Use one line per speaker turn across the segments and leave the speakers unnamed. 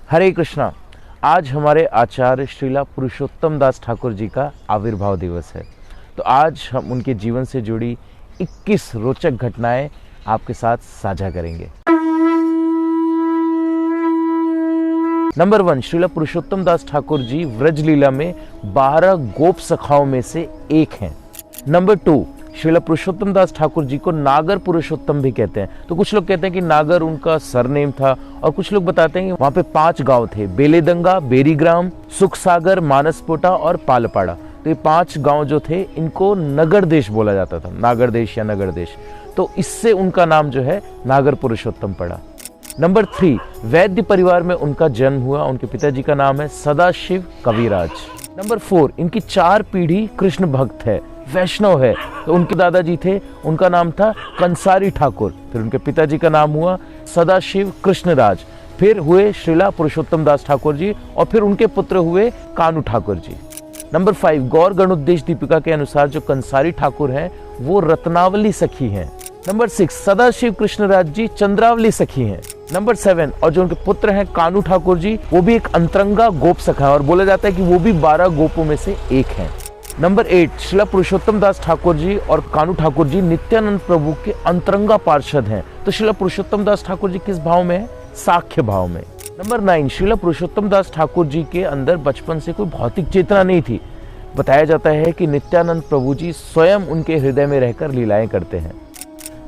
हरे कृष्णा। आज हमारे आचार्य श्रीला पुरुषोत्तम दास ठाकुर जी का आविर्भाव दिवस है। तो आज हम उनके जीवन से जुड़ी 21 रोचक घटनाएं आपके साथ साझा करेंगे। नंबर 1, श्रीला पुरुषोत्तम दास ठाकुर जी व्रज लीला में 12 गोप सखाओं में से एक हैं। नंबर 2, श्रीला पुरुषोत्तम दास ठाकुर जी को नागर पुरुषोत्तम भी कहते हैं। तो कुछ लोग कहते हैं कि नागर उनका सरनेम था, और कुछ लोग बताते हैं कि वहां पे 5 गांव थे, बेलेदंगा, बेरीग्राम, सुखसागर, मानसपोटा और पालपाड़ा। तो ये 5 गांव जो थे इनको नगर देश बोला जाता था, नागर देश या नगर देश। तो इससे उनका नाम जो है नागर पुरुषोत्तम पड़ा। नंबर 3, वैद्य परिवार में उनका जन्म हुआ। उनके पिताजी का नाम है सदाशिव कविराज। नंबर 4, इनकी 4 पीढ़ी कृष्ण भक्त है, वैष्णव है। तो उनके दादाजी थे, उनका नाम था कंसारी ठाकुर। फिर उनके पिताजी का नाम हुआ सदाशिव कृष्णराज। फिर हुए श्रीला पुरुषोत्तम दास ठाकुर जी, और फिर उनके पुत्र हुए कानू ठाकुर जी। नंबर 5, गौर गणोद्देश दीपिका के अनुसार जो कंसारी ठाकुर हैं वो रत्नावली सखी हैं। नंबर 6, सदाशिव कृष्णराज जी चंद्रावली सखी हैं। नंबर 7, और जो उनके पुत्र हैं कानू ठाकुर जी, वो भी एक अंतरंगा गोप सखा है, और बोला जाता है कि वो भी 12 गोपों में से एक हैं। नंबर 8, श्रीला पुरुषोत्तम दास ठाकुर जी और कानू ठाकुर जी नित्यानंद प्रभु के अंतरंगा पार्षद हैं। तो श्रीला पुरुषोत्तम दास ठाकुर जी किस भाव में है? साख्य भाव में। नंबर 9, श्रीला पुरुषोत्तम दास ठाकुर जी के अंदर बचपन से कोई भौतिक चेतना नहीं थी। बताया जाता है कि नित्यानंद प्रभु जी स्वयं उनके हृदय में रहकर लीलाएं करते हैं।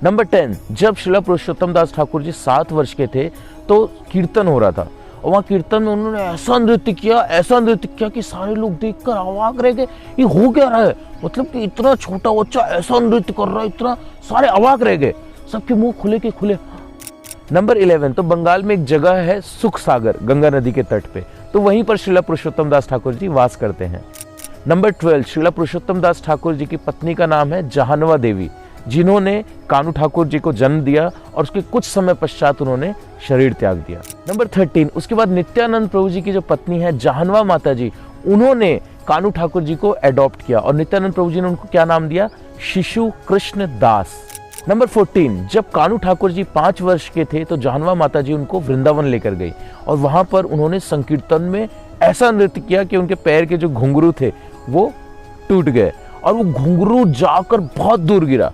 नंबर 10, जब श्रीला पुरुषोत्तम दास ठाकुर जी 7 वर्ष के थे तो कीर्तन हो रहा था, और वहाँ कीर्तन में उन्होंने ऐसा नृत्य किया कि सारे लोग देखकर अवाक रह गए। ये हो क्या रहा है? मतलब कि इतना छोटा बच्चा ऐसा नृत्य कर रहा है, इतना, सारे अवाक रह गए, सबके मुंह खुले के खुले। नंबर 11, तो बंगाल में एक जगह है सुखसागर, गंगा नदी के तट पे, तो वहीं पर श्रीला पुरुषोत्तम दास ठाकुर जी वास करते हैं। नंबर 12, श्रीला पुरुषोत्तम दास ठाकुर जी की पत्नी का नाम है जहानवा देवी, जिन्होंने कानू ठाकुर जी को जन्म दिया, और उसके कुछ समय पश्चात उन्होंने शरीर त्याग दिया। नंबर 13, उसके बाद नित्यानंद प्रभु जी की जो पत्नी है जहानवा माता जी, उन्होंने कानू ठाकुर जी को एडॉप्ट किया, और नित्यानंद प्रभु जी ने उनको क्या नाम दिया? शिशु कृष्ण दास। नंबर 14, जब कानू ठाकुर जी 5 वर्ष के थे तो जहानवा माता जी उनको वृंदावन लेकर गई, और वहां पर उन्होंने संकीर्तन में ऐसा नृत्य किया कि उनके पैर के जो घुंघरू थे वो टूट गए, और वो घुंघरू जाकर बहुत दूर गिरा।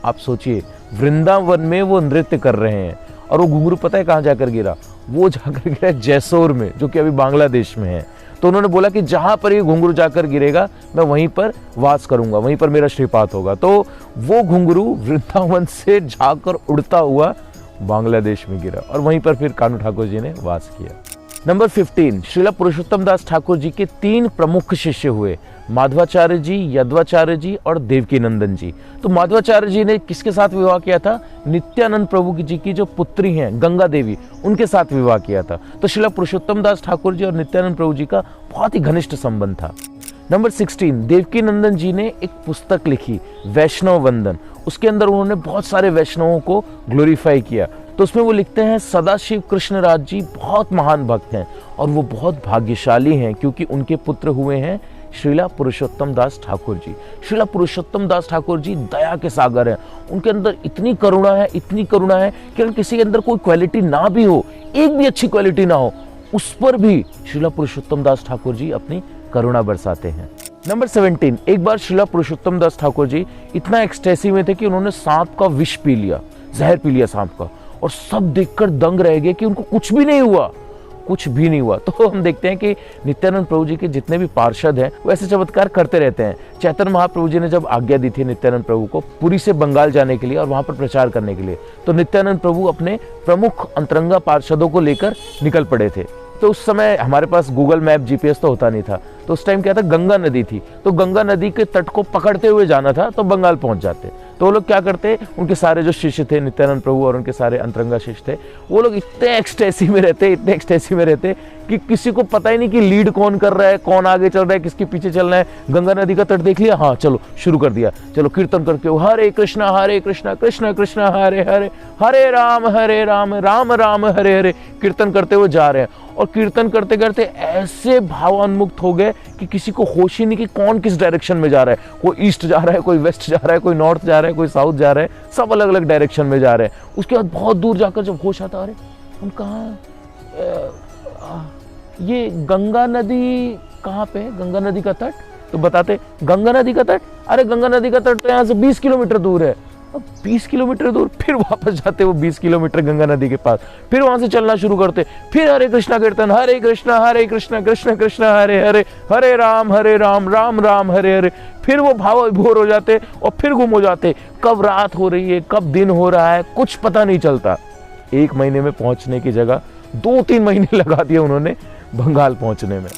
आप सोचिए, वृंदावन में वो नृत्य कर रहे हैं, और वो घुंघरू पता है कहाँ जाकर गिरा? वो जाकर गिरा जैसोर में, जो कि अभी बांग्लादेश में है। तो उन्होंने बोला कि जहां पर ये घुंघरू जाकर गिरेगा मैं वहीं पर वास करूंगा, वहीं पर मेरा श्रीपाद होगा। तो वो घुंघरू वृंदावन से जाकर उड़ता हुआ बांग्लादेश में गिरा, और वहीं पर फिर कानू ठाकुर जी ने वास किया। नंबर 15, श्रीला पुरुषोत्तम दास ठाकुर जी के 3 प्रमुख शिष्य हुए, माधवाचार्य जी, यदवाचार्य जी और देवकी नंदन जी। तो माधवाचार्य जी ने किसके साथ विवाह किया था? नित्यानंद प्रभु जी की जो पुत्री हैं गंगा देवी, उनके साथ विवाह किया था। तो श्रीला पुरुषोत्तम दास ठाकुर जी और नित्यानंद प्रभु जी का बहुत ही घनिष्ठ संबंध था। नंबर 16, देवकी नंदन जी ने एक पुस्तक लिखी, वैष्णव वंदन। उसके अंदर उन्होंने बहुत सारे वैष्णवों को ग्लोरीफाई किया। तो उसमें वो लिखते हैं, सदाशिव कृष्णराज जी बहुत महान भक्त हैं, और वो बहुत भाग्यशाली हैं क्योंकि उनके पुत्र हुए हैं श्रीला पुरुषोत्तम दास ठाकुर जी। श्रीला पुरुषोत्तम दास ठाकुर जी दया के सागर हैं। उनके अंदर इतनी करुणा है कि अगर किसी के अंदर कोई क्वालिटी ना भी हो, एक भी अच्छी क्वालिटी ना हो, उस पर भी श्रीला पुरुषोत्तम दास ठाकुर जी अपनी करुणा बरसाते हैं। नंबर 17, एक बार श्रीला पुरुषोत्तम दास ठाकुर जी इतना एक्सटेसी में थे कि उन्होंने सांप का विष पी लिया, जहर पी लिया सांप का, और सब देखकर दंग रह गए कि उनको कुछ भी नहीं हुआ। तो हम देखते हैं कि नित्यानंद प्रभु जी के जितने भी पार्षद हैं वो ऐसे चमत्कार करते रहते हैं। चैतन्य महाप्रभु जी ने जब आज्ञा दी थी नित्यानंद प्रभु को पुरी से बंगाल जाने के लिए और वहां पर प्रचार करने के लिए, तो नित्यानंद प्रभु अपने प्रमुख अंतरंगा पार्षदों को लेकर निकल पड़े थे। तो उस समय हमारे पास गूगल मैप, जीपीएस तो होता नहीं था, तो उस टाइम क्या था, गंगा नदी थी, तो गंगा नदी के तट को पकड़ते हुए जाना था तो बंगाल पहुंच जाते। तो वो लोग क्या करते, उनके सारे जो शिष्य थे, नित्यानंद प्रभु और उनके सारे अंतरंगा शिष्य थे, वो लोग इतने एक्सटेसी में रहते कि किसी को पता ही नहीं कि लीड कौन कर रहा है, कौन आगे चल रहा है, किसके पीछे चलना है। गंगा नदी का तट देख लिया, हाँ चलो शुरू कर दिया, चलो कीर्तन करके हरे कृष्णा कृष्ण कृष्ण हरे हरे, हरे राम राम राम हरे हरे, कीर्तन करते हुए जा रहे हैं। और कीर्तन करते करते ऐसे भावान्मुक्त हो गए कि किसी को होश ही नहीं कि कौन किस डायरेक्शन में जा रहा है। कोई ईस्ट जा रहा है, कोई वेस्ट जा रहा है, कोई नॉर्थ जा रहा है, कोई साउथ जा रहा है, सब अलग अलग डायरेक्शन में जा रहे हैं। उसके बाद बहुत दूर जाकर जब होश आता, अरे हम कहाँ, ये गंगा नदी कहाँ पे है, गंगा नदी का तट? तो बताते गंगा नदी का तट, अरे गंगा नदी का तट तो यहाँ से 20 किलोमीटर दूर है। अब 20 किलोमीटर दूर, फिर वापस जाते वो 20 किलोमीटर गंगा नदी के पास, फिर वहां से चलना शुरू करते, फिर हरे कृष्णा कीर्तन, हरे कृष्णा कृष्ण कृष्ण हरे हरे, हरे राम राम राम हरे हरे। फिर वो भाव विभोर हो जाते और फिर गुम हो जाते। कब रात हो रही है, कब दिन हो रहा है, कुछ पता नहीं चलता। 1 महीने में पहुंचने की जगह 2-3 महीने लगा दिए उन्होंने बंगाल पहुंचने में।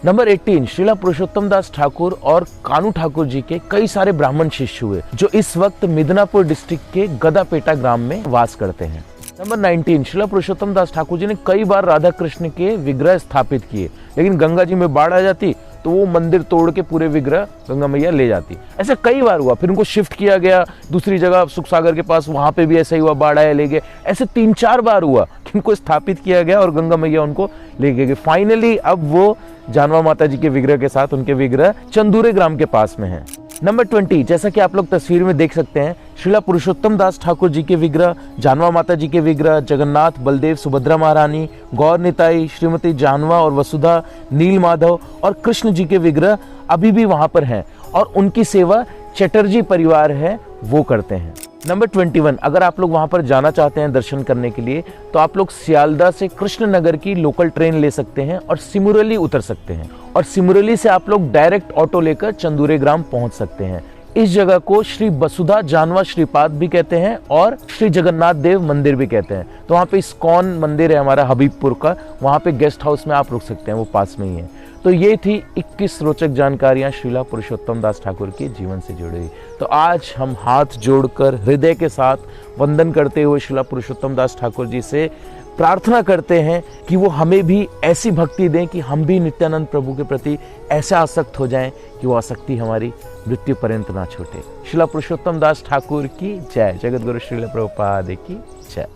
नंबर 18, श्रीला पुरुषोत्तम दास ठाकुर और कानू ठाकुर जी के कई सारे ब्राह्मण शिष्य हुए जो इस वक्त मिदनापुर डिस्ट्रिक्ट के गदापेटा ग्राम में वास करते हैं। नंबर 19, श्रीला पुरुषोत्तम दास ठाकुर जी ने कई बार राधा कृष्ण के विग्रह स्थापित किए, लेकिन गंगा जी में बाढ़ आ जाती तो वो मंदिर तोड़ के पूरे विग्रह गंगा मैया ले जाती। ऐसा कई बार हुआ, फिर उनको शिफ्ट किया गया दूसरी जगह सुख सागर के पास, वहां पे भी ऐसा ही हुआ, बाढ़ आया ले गए। ऐसे 3-4 बार हुआ कि उनको स्थापित किया गया और गंगा मैया उनको ले गए। फाइनली अब वो जानवा माता जी के विग्रह के साथ उनके विग्रह चंदूरे ग्राम के पास में है। नंबर 20, जैसा कि आप लोग तस्वीर में देख सकते हैं, श्रीला पुरुषोत्तम दास ठाकुर जी के विग्रह, जानवा माता जी के विग्रह, जगन्नाथ, बलदेव, सुभद्रा महारानी, गौर निताई, श्रीमती जानवा और वसुधा, नील माधव और कृष्ण जी के विग्रह अभी भी वहां पर हैं और उनकी सेवा चटर्जी परिवार है वो करते हैं। नंबर 21, अगर आप लोग वहां पर जाना चाहते हैं दर्शन करने के लिए तो आप लोग सियालदा से कृष्णनगर की लोकल ट्रेन ले सकते हैं और सिमुरली उतर सकते हैं, और सिमुरली से आप लोग डायरेक्ट ऑटो लेकर चंदूरे ग्राम पहुंच सकते हैं। इस जगह को श्री वसुधा जानवा श्रीपाद भी कहते हैं और श्री जगन्नाथ देव मंदिर भी कहते हैं। तो वहाँ पे इस्कॉन मंदिर है हमारा हबीबपुर का, वहाँ पे गेस्ट हाउस में आप रुक सकते हैं, वो पास में ही है। तो ये थी 21 रोचक जानकारियां श्रीला पुरुषोत्तम दास ठाकुर के जीवन से जुड़ी। तो आज हम हाथ जोड़कर हृदय के साथ वंदन करते हुए श्रीला पुरुषोत्तम दास ठाकुर जी से प्रार्थना करते हैं कि वो हमें भी ऐसी भक्ति दें कि हम भी नित्यानंद प्रभु के प्रति ऐसे आसक्त हो जाएं कि वो आसक्ति हमारी मृत्यु पर्यंत ना छूटे। श्रीला पुरुषोत्तम दास ठाकुर की जय। जगत गुरु श्रील प्रभुपाद की जय।